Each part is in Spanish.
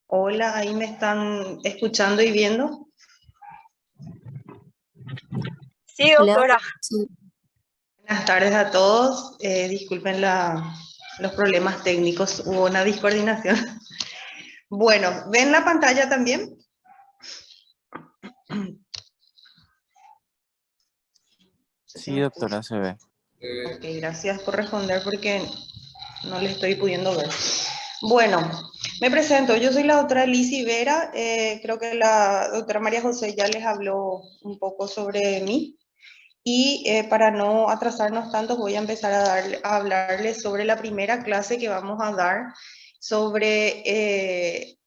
Hola, ahí me están escuchando y viendo. Sí, Hola, doctora. sí, Buenas tardes a todos. Disculpen los problemas técnicos, hubo una discoordinación. Bueno, ¿ven la pantalla también? No sé si Sí, me doctora, escuchan. se ve. Ok, gracias por responder porque no le estoy pudiendo ver. Bueno, me presento. Yo soy la doctora Lizy Vera. Creo que la doctora María José ya les habló un poco sobre mí. Y para no atrasarnos tanto, voy a empezar a hablarles sobre la primera clase que vamos a dar,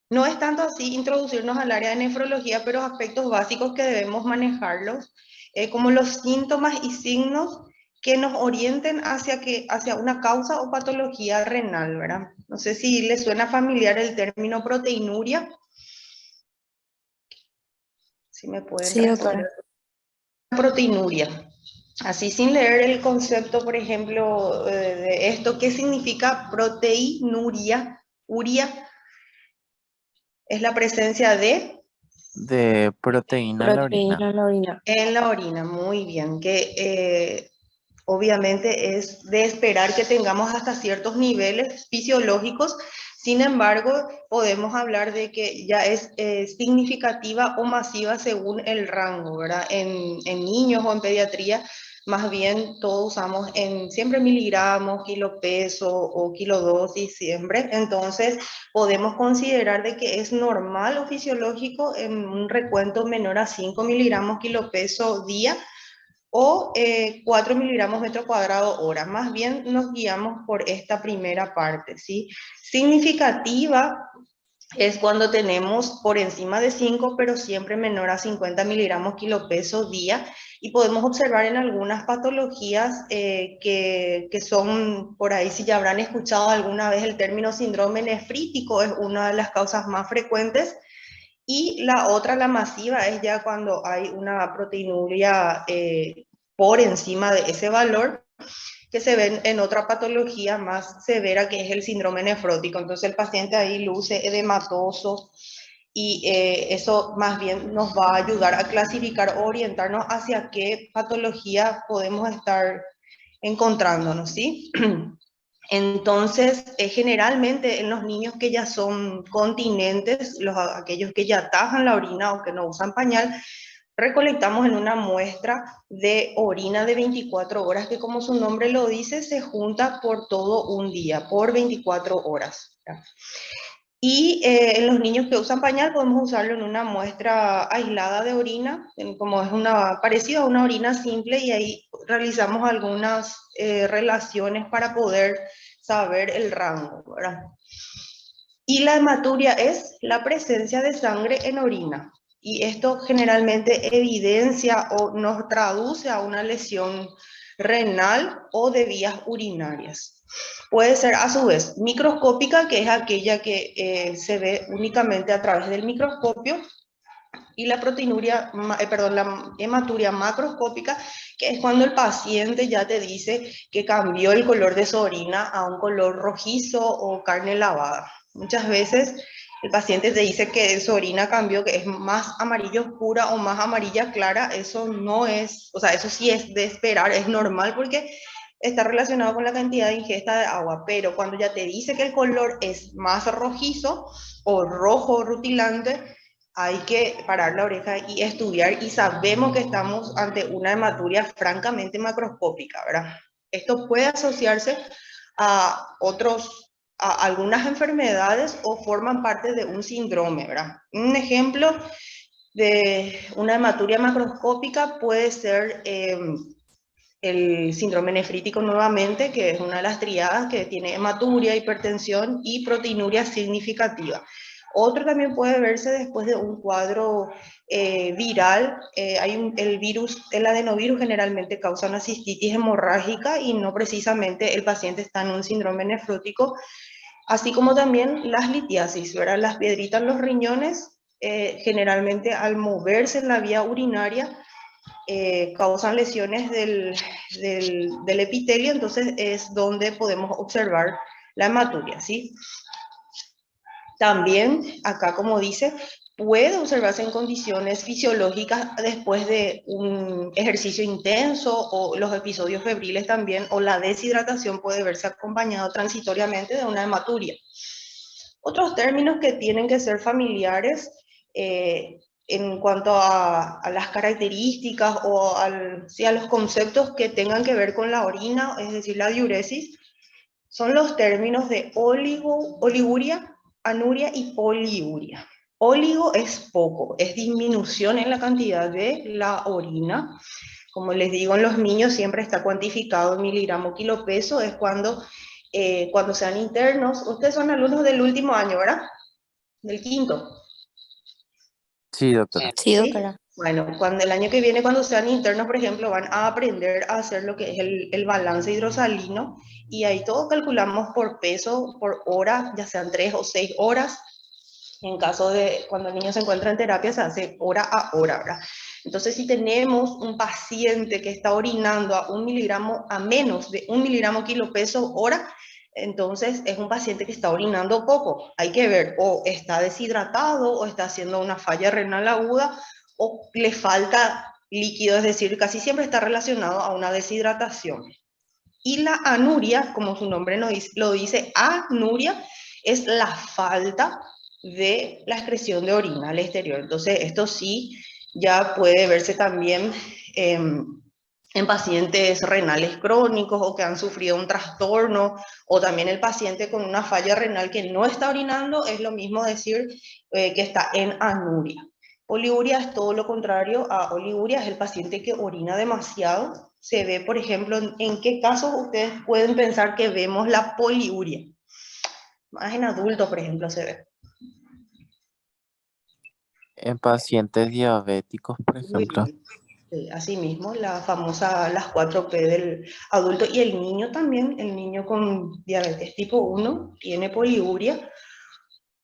no es tanto así introducirnos al área de nefrología, pero aspectos básicos que debemos manejarlos, como los síntomas y signos que nos orienten hacia una causa o patología renal, ¿verdad? No sé si les suena familiar el término proteinuria, si me pueden sí, doctora. responder. Proteinuria. Así sin leer el concepto, por ejemplo, de esto, ¿qué significa proteinuria? Uria es la presencia de De proteína en la orina. Proteína en la orina. en la orina, muy bien, que obviamente es de esperar que tengamos hasta ciertos niveles fisiológicos. Sin embargo, podemos hablar de que ya es significativa o masiva según el rango, ¿verdad? En niños o en pediatría, más bien todos usamos en siempre miligramos, kilopeso o kilodosis siempre. Entonces, podemos considerar de que es normal o fisiológico en un recuento menor a 5 miligramos kilopeso día o 4 miligramos metro cuadrado hora. Más bien nos guiamos por esta primera parte, ¿sí? Significativa es cuando tenemos por encima de 5, pero siempre menor a 50 miligramos kilopeso día. Y podemos observar en algunas patologías que son, por ahí si ya habrán escuchado alguna vez el término síndrome nefrítico, es una de las causas más frecuentes. Y la otra, la masiva, es ya cuando hay una proteinuria por encima de ese valor, que se ven en otra patología más severa, que es el síndrome nefrótico. Entonces el paciente ahí luce edematoso y eso más bien nos va a ayudar a clasificar o orientarnos hacia qué patología podemos estar encontrándonos, ¿sí? Entonces, generalmente en los niños que ya son continentes, aquellos que ya tajan la orina o que no usan pañal, recolectamos en una muestra de orina de 24 horas, que como su nombre lo dice, se junta por todo un día, por 24 horas. Y en los niños que usan pañal podemos usarlo en una muestra aislada de orina, como es parecido a una orina simple, y ahí realizamos algunas relaciones para poder saber el rango, ¿verdad? Y la hematuria es la presencia de sangre en orina. Y esto generalmente evidencia o nos traduce a una lesión renal o de vías urinarias. Puede ser a su vez microscópica, que es aquella que se ve únicamente a través del microscopio, y la la hematuria macroscópica, que es cuando el paciente ya te dice que cambió el color de su orina a un color rojizo o carne lavada. Muchas veces el paciente te dice que su orina cambió, que es más amarillo oscura o más amarilla clara. Eso no es, o sea, eso sí es de esperar, es normal porque está relacionado con la cantidad de ingesta de agua, pero cuando ya te dice que el color es más rojizo o rojo rutilante, hay que parar la oreja y estudiar, y sabemos que estamos ante una hematuria francamente macroscópica, ¿verdad? Esto puede asociarse a algunas enfermedades o forman parte de un síndrome, ¿verdad? Un ejemplo de una hematuria macroscópica puede ser el síndrome nefrítico nuevamente, que es una de las triadas que tiene hematuria, hipertensión y proteinuria significativa. Otro también puede verse después de un cuadro viral. El virus, el adenovirus generalmente causa una cistitis hemorrágica y no precisamente el paciente está en un síndrome nefrótico, así como también las litiasis, ¿verdad? Las piedritas en los riñones, generalmente al moverse en la vía urinaria, causan lesiones del epitelio, entonces es donde podemos observar la hematuria, ¿sí? También, acá como dice, puede observarse en condiciones fisiológicas después de un ejercicio intenso o los episodios febriles también, o la deshidratación puede verse acompañado transitoriamente de una hematuria. Otros términos que tienen que ser familiares en cuanto a las características o sí, a los conceptos que tengan que ver con la orina, es decir, la diuresis, son los términos de oliguria, anuria y poliuria. Oligo es poco, es disminución en la cantidad de la orina. Como les digo, en los niños siempre está cuantificado en miligramo kilo peso, es cuando sean internos. Ustedes son alumnos del último año, ¿verdad? Del quinto. Sí, doctora. Sí, doctora. Bueno, cuando el año que viene, cuando sean internos, por ejemplo, van a aprender a hacer lo que es el balance hidrosalino, y ahí todo calculamos por peso, por hora, ya sean 3 o 6 horas. En caso de cuando el niño se encuentra en terapia, se hace hora a hora, ¿verdad? Entonces, si tenemos un paciente que está orinando a menos de 1 miligramo kilo peso hora, entonces es un paciente que está orinando poco. Hay que ver, o está deshidratado, o está haciendo una falla renal aguda, o le falta líquido, es decir, casi siempre está relacionado a una deshidratación. Y la anuria, como su nombre lo dice, anuria, es la falta de la excreción de orina al exterior. Entonces, esto sí ya puede verse también en pacientes renales crónicos o que han sufrido un trastorno, o también el paciente con una falla renal que no está orinando, es lo mismo decir que está en anuria. Poliuria es todo lo contrario a oliguria, es el paciente que orina demasiado. Se ve, por ejemplo, en qué casos ustedes pueden pensar que vemos la poliuria. Más en adultos, por ejemplo, se ve. En pacientes diabéticos, por Muy ejemplo. bien. Sí, asimismo, las 4P del adulto y el niño también. El niño con diabetes tipo 1 tiene poliuria,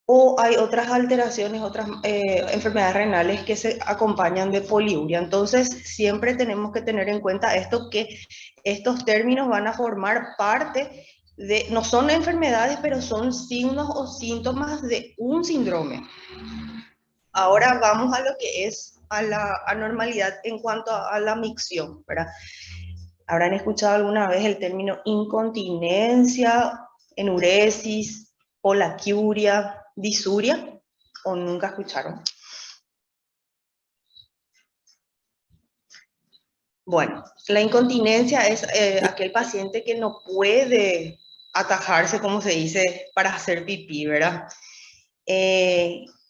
o hay otras alteraciones, otras enfermedades renales que se acompañan de poliuria. Entonces, siempre tenemos que tener en cuenta esto, que estos términos van a formar parte de, no son enfermedades, pero son signos o síntomas de un síndrome. Ahora vamos a lo que es a la anormalidad en cuanto a la micción, ¿verdad? ¿Habrán escuchado alguna vez el término incontinencia, enuresis, polaquiuria, disuria? ¿O nunca escucharon? Bueno, la incontinencia es aquel paciente que no puede atajarse, como se dice, para hacer pipí, ¿verdad?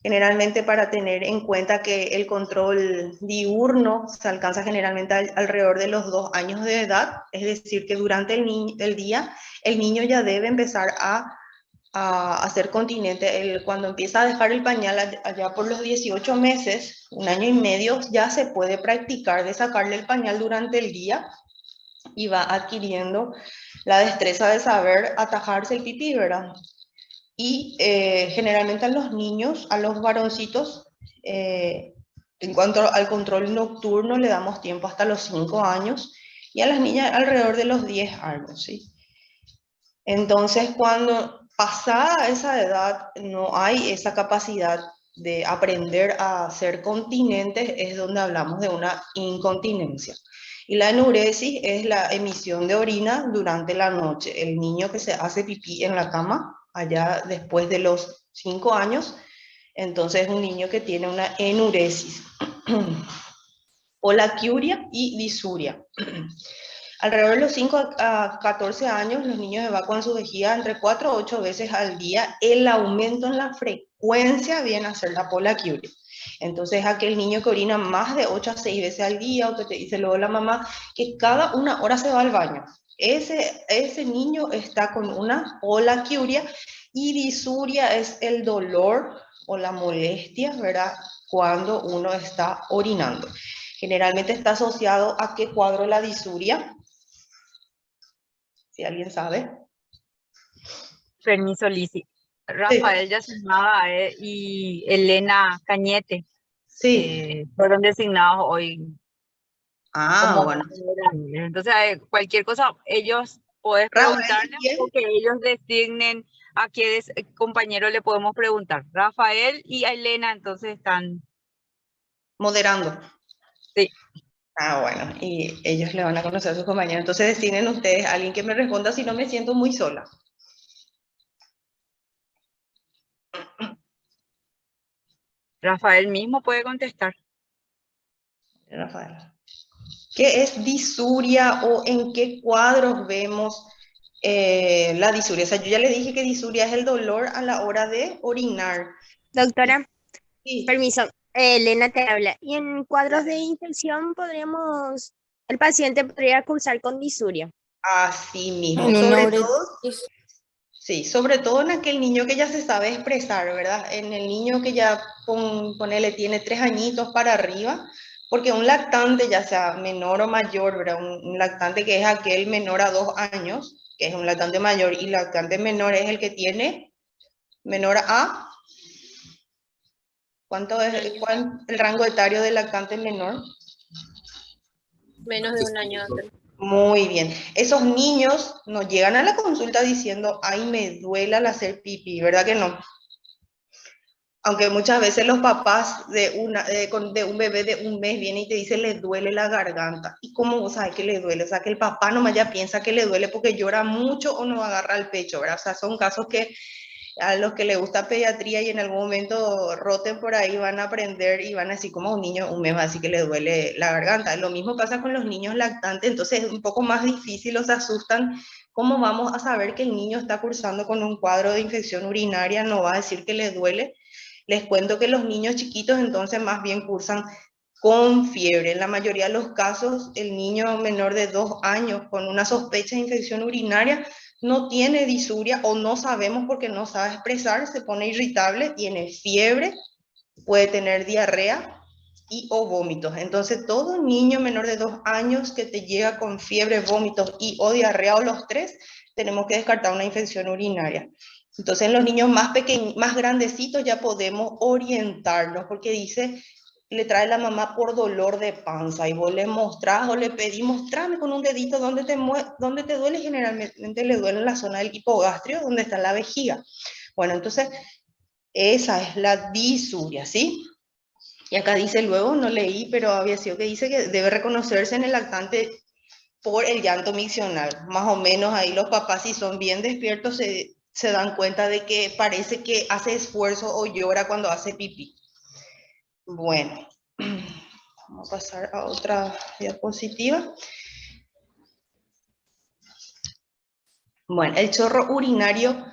Generalmente, para tener en cuenta que el control diurno se alcanza generalmente alrededor de los 2 años de edad, es decir, que durante el día el niño ya debe empezar a ser continente. Cuando empieza a dejar el pañal allá por los 18 meses, 1 año y medio, ya se puede practicar de sacarle el pañal durante el día, y va adquiriendo la destreza de saber atajarse el pipí, ¿verdad? Y generalmente a los niños, a los varoncitos, en cuanto al control nocturno, le damos tiempo hasta los 5 años, y a las niñas alrededor de los 10 años, ¿sí? Entonces, cuando pasada esa edad no hay esa capacidad de aprender a ser continentes, es donde hablamos de una incontinencia. Y la enuresis es la emisión de orina durante la noche. El niño que se hace pipí en la cama, allá después de los 5 años, entonces es un niño que tiene una enuresis. Polaquiuria y disuria. Alrededor de los 5 a 14 años, los niños evacuan su vejiga entre 4 a 8 veces al día. El aumento en la frecuencia viene a ser la polaquiuria. Entonces, aquel niño que orina más de 8 a 6 veces al día, o que te dice luego la mamá que cada 1 hora se va al baño, ese niño está con una polaquiuria. Y disuria es el dolor o la molestia, ¿verdad?, cuando uno está orinando. Generalmente está asociado a qué cuadro la disuria, si alguien sabe. Permiso, Lisi. Rafael Yacinada y Elena Cañete Sí. fueron designados hoy como Bueno. entonces cualquier cosa ellos podés Raúl, si preguntarles quiere, o que ellos designen ¿A qué compañero le podemos preguntar? Rafael y a Elena, entonces están. Moderando. Sí. Ah, bueno, y ellos le van a conocer a sus compañeros. Entonces designen ustedes a alguien que me responda si no me siento muy sola. Rafael mismo puede contestar. Rafael. ¿Qué es disuria o en qué cuadros vemos la disuria? O sea, yo ya le dije que disuria es el dolor a la hora de orinar. Doctora, Sí. permiso, Elena te habla. Y en cuadros de infección el paciente podría cursar con disuria. Así mismo, En una sobre todo, sí, sobre todo en aquel niño que ya se sabe expresar, ¿verdad? En el niño que ya, ponele, tiene 3 añitos para arriba, porque un lactante, ya sea menor o mayor, ¿verdad? Un lactante que es aquel menor a 2 años, que es un lactante mayor, y lactante menor es el que tiene menor a, ¿cuánto es el rango etario del lactante menor? menos de un año. Muy bien. Esos niños nos llegan a la consulta diciendo, ay, me duele al hacer pipí, ¿verdad que no? Aunque muchas veces los papás de un bebé de un mes vienen y te dicen, le duele la garganta. ¿Y cómo vos sabes que le duele? O sea, que el papá nomás ya piensa que le duele porque llora mucho o no agarra el pecho, ¿verdad? O sea, son casos que a los que les gusta pediatría y en algún momento roten por ahí van a aprender y van a decir como a un niño un mes así que le duele la garganta. Lo mismo pasa con los niños lactantes, entonces es un poco más difícil, los asustan. ¿Cómo vamos a saber que el niño está cursando con un cuadro de infección urinaria? No va a decir que le duele. Les cuento que los niños chiquitos entonces más bien cursan con fiebre. En la mayoría de los casos, el niño menor de 2 años con una sospecha de infección urinaria no tiene disuria o no sabemos porque no sabe expresar, se pone irritable, tiene fiebre, puede tener diarrea y o vómitos. Entonces, todo niño menor de 2 años que te llega con fiebre, vómitos y o diarrea o los tres, tenemos que descartar una infección urinaria. Entonces, en los niños más pequeños, más grandecitos ya podemos orientarnos porque dice, le trae la mamá por dolor de panza y vos le mostrás o le pedís, mostrame con un dedito donde te duele. Generalmente le duele en la zona del hipogastrio, donde está la vejiga. Bueno, entonces esa es la disuria, ¿sí? Y acá dice luego, no leí, pero había sido que dice que debe reconocerse en el lactante por el llanto miccional. Más o menos ahí los papás, si son bien despiertos, se dan cuenta de que parece que hace esfuerzo o llora cuando hace pipí. Bueno, vamos a pasar a otra diapositiva. Bueno, el chorro urinario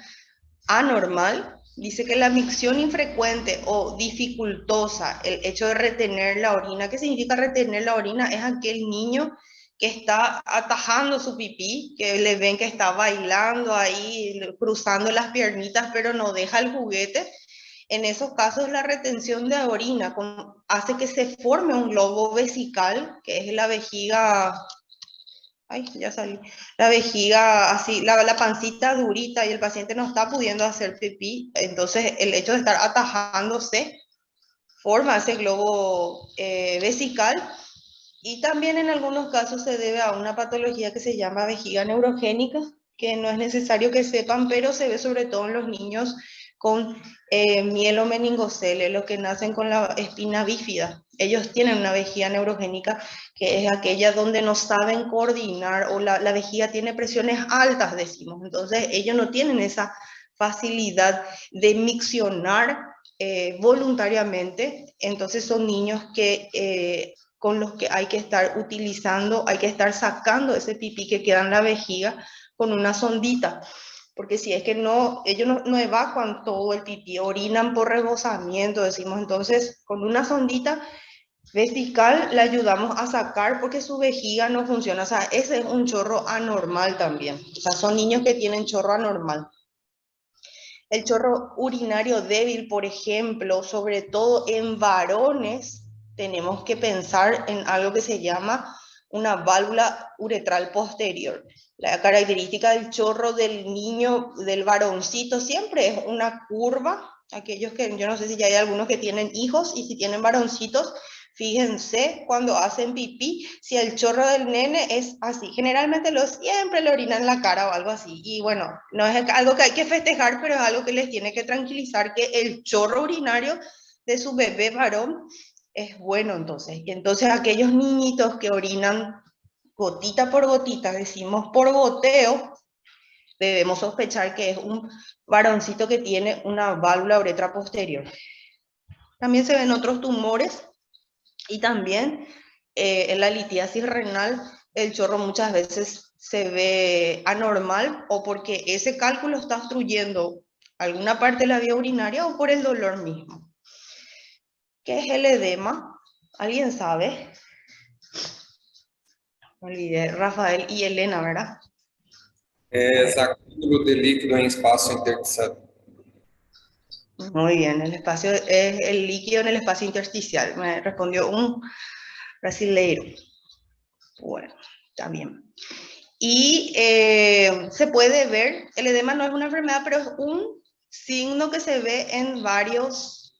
anormal dice que la micción infrecuente o dificultosa, el hecho de retener la orina. ¿Qué significa retener la orina? Es aquel niño que está atajando su pipí, que le ven que está bailando ahí, cruzando las piernitas, pero no deja el juguete. En esos casos, la retención de orina hace que se forme un globo vesical, que es la vejiga, ay, ya salí, la vejiga así, la pancita durita y el paciente no está pudiendo hacer pipí. Entonces, el hecho de estar atajándose forma ese globo vesical. Y también en algunos casos se debe a una patología que se llama vejiga neurogénica, que no es necesario que sepan, pero se ve sobre todo en los niños con mielomeningocele, los que nacen con la espina bífida. Ellos tienen una vejiga neurogénica, que es aquella donde no saben coordinar o la vejiga tiene presiones altas, decimos. Entonces ellos no tienen esa facilidad de miccionar voluntariamente. Entonces son niños que con los que hay que estar utilizando, hay que estar sacando ese pipí que queda en la vejiga con una sondita, porque si es que no, ellos no evacuan todo el pipí, orinan por rebosamiento, decimos. Entonces con una sondita vesical le ayudamos a sacar porque su vejiga no funciona. O sea, ese es un chorro anormal también. O sea, son niños que tienen chorro anormal. El chorro urinario débil, por ejemplo, sobre todo en varones, tenemos que pensar en algo que se llama una válvula uretral posterior. La característica del chorro del niño, del varoncito, siempre es una curva. Aquellos que, yo no sé si ya hay algunos que tienen hijos y si tienen varoncitos, Fíjense cuando hacen pipí, si el chorro del nene es así. Generalmente siempre le orinan en la cara o algo así. Y bueno, no es algo que hay que festejar, pero es algo que les tiene que tranquilizar, que el chorro urinario de su bebé varón es bueno entonces. Y entonces aquellos niñitos que orinan gotita por gotita, decimos por goteo, debemos sospechar que es un varoncito que tiene una válvula uretra posterior. También se ven otros tumores y también en la litiasis renal el chorro muchas veces se ve anormal o porque ese cálculo está obstruyendo alguna parte de la vía urinaria o por el dolor mismo. ¿Qué es el edema? ¿Alguien sabe? Me olvidé, Rafael y Elena, ¿verdad? Es acúmulo de líquido en espacio intersticial. Muy bien, el espacio es el líquido en el espacio intersticial. Me respondió un brasileiro. Bueno, está bien. Y se puede ver, el edema no es una enfermedad, pero es un signo que se ve en varias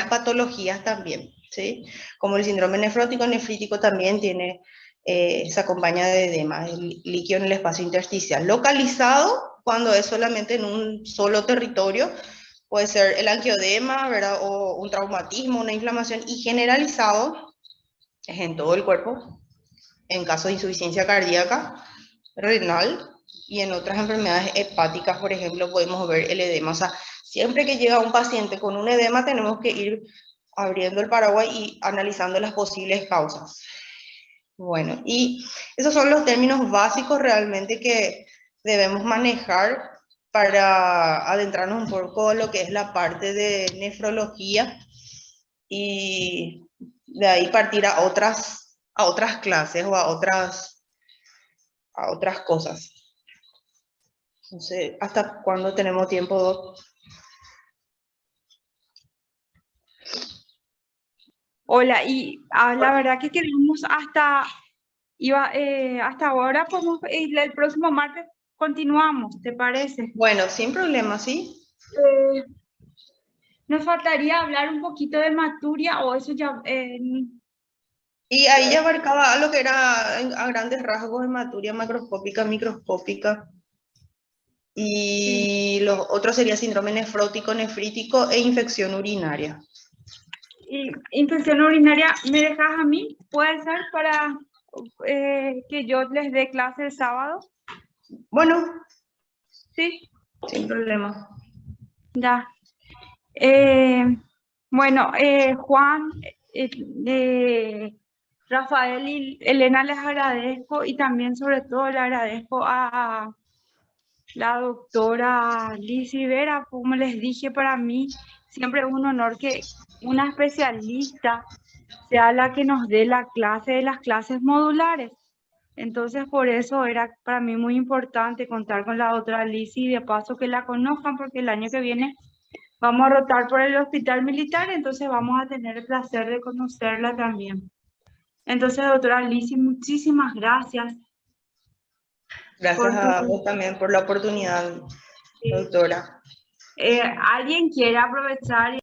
patologías también, ¿sí? Como el síndrome nefrótico, nefrítico también tiene, se acompaña de edema, el líquido en el espacio intersticial. Localizado, cuando es solamente en un solo territorio, puede ser el angioedema, ¿verdad? O un traumatismo, una inflamación, y generalizado es en todo el cuerpo, en caso de insuficiencia cardíaca, renal y en otras enfermedades hepáticas, por ejemplo, podemos ver el edema. O sea, siempre que llega un paciente con un edema tenemos que ir abriendo el paraguas y analizando las posibles causas. Bueno, y esos son los términos básicos realmente que debemos manejar para adentrarnos un poco en lo que es la parte de nefrología y de ahí partir a otras clases o a otras cosas. No sé, ¿hasta cuándo tenemos tiempo, Doc? Hola, y la verdad que queremos hasta ahora, podemos, el próximo martes continuamos, ¿te parece? Bueno, sin problema, ¿sí? Nos faltaría hablar un poquito de Maturia, o eso ya... Y ahí ya abarcaba lo que era a grandes rasgos hematuria macroscópica, microscópica. Y los otros sería síndrome nefrótico, nefrítico e infección urinaria. Y infección urinaria, ¿me dejas a mí? ¿Puede ser para que yo les dé clase el sábado? Bueno, Sí, sin problema. ya. Bueno, Juan, Rafael y Elena, les agradezco, y también sobre todo le agradezco a la doctora Liz Rivera. Como les dije, para mí siempre es un honor que una especialista sea la que nos dé la clase de las clases modulares. Entonces, por eso era para mí muy importante contar con la doctora Liz, y de paso que la conozcan, porque el año que viene vamos a rotar por el hospital militar, entonces vamos a tener el placer de conocerla también. Entonces, doctora Liz, muchísimas gracias. Gracias a vos también por la oportunidad, doctora. ¿Alguien quiere aprovechar